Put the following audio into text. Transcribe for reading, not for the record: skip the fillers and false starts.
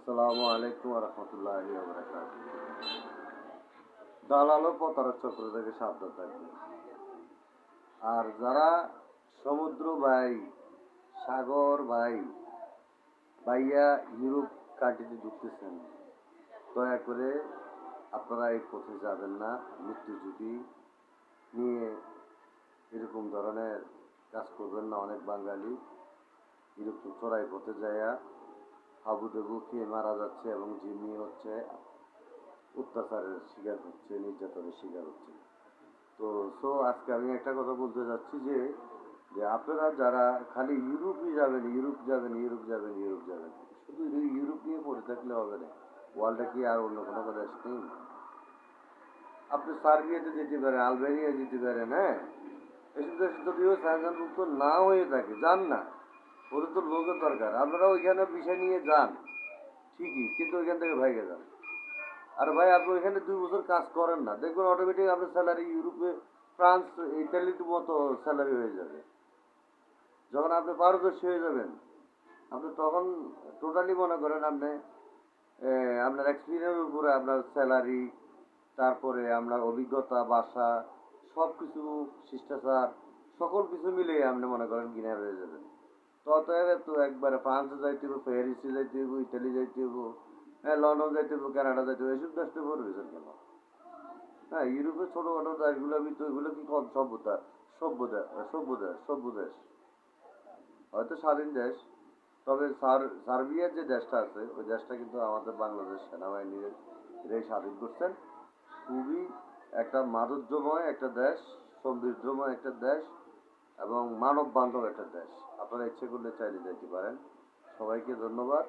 আসসালামু আলাইকুম রহমতুল্লাহি ওয়া বারাকাতুহু। দালাল ও প্রতারক চক্র থেকে সাবধান থাকবে। আর যারা সমুদ্র ভাই, সাগর ভাই ভাইয়া ইউরোপ কান্ট্রিতে ঢুকতেছেন, দয়া করে আপনারা এই পথে যাবেন না। মৃত্যু ঝুঁকি নিয়ে এরকম ধরনের কাজ করবেন না। অনেক বাঙালি এরকম চড়াই পথে যায়া হাবুডুবু খেয়ে মারা যাচ্ছে এবং জিম্মি হচ্ছে, অত্যাচারের শিকার হচ্ছে, নির্যাতনের শিকার হচ্ছে। তো আজকে আমি একটা কথা বলতে চাচ্ছি যে যে আপনারা যারা খালি ইউরোপই যাবেন, ইউরোপ যাবেন, ইউরোপ যাবেন, ইউরোপ যাবেন, শুধু ইউরোপ নিয়ে পড়ে থাকলে হবে না। ওয়ার্ল্ডে কি আর অন্য কোনো দেশ নেই? আপনি সার্বিয়াতে যেতে পারেন, আলবেনিয়া যেতে পারেন, হ্যাঁ। এসব দেশে যদিও স্যাংশনভুক্ত না হয়ে থাকে, যান না। ওদের তো লোকের দরকার। আপনারা ওইখানে বিষয় নিয়ে যান ঠিকই, কিন্তু ওইখান থেকে ভাইগে যান। আর ভাই আপনি ওইখানে 2 বছর কাজ করেন না, দেখবেন অটোমেটিক আপনার স্যালারি ইউরোপে, ফ্রান্স, ইতালির মতো স্যালারি হয়ে যাবে। যখন আপনি পারদর্শী হয়ে যাবেন, আপনি তখন টোটালি মনে করেন আপনি আপনার এক্সপিরিয়েন্সের উপরে আপনার স্যালারি, তারপরে আপনার অভিজ্ঞতা, ভাষা, সব কিছু, শিষ্টাচার, সকল কিছু মিলিয়ে আপনি মনে করেন গিনার হয়ে যাবেন। ততএব তো একবারে ফ্রান্সে যাইতে হইব, প্যারিসে যাইতে হইব, ইতালি যাইতে হইব, হ্যাঁ, লন্ডন যাইতে হইব, কানাডা যাইতে হইব, এসব দেশটা পড়বেন কেন? হ্যাঁ, ইউরোপের ছোটখাটো দেশগুলো ভিতরে এগুলো কি কম সভ্যতা? সভ্য দেশ, হয়তো স্বাধীন দেশ। তবে সার্বিয়ার যে দেশটা আছে, ওই দেশটা কিন্তু আমাদের বাংলাদেশ সেনাবাহিনীর স্বাধীন করছেন। খুবই একটা মাধুর্যময় একটা দেশ, সমৃদ্ধময় একটা দেশ এবং মানব বান্ধব একটা দেশ। আপনারা ইচ্ছে করলে চাইলে যেতে পারেন। সবাইকে ধন্যবাদ।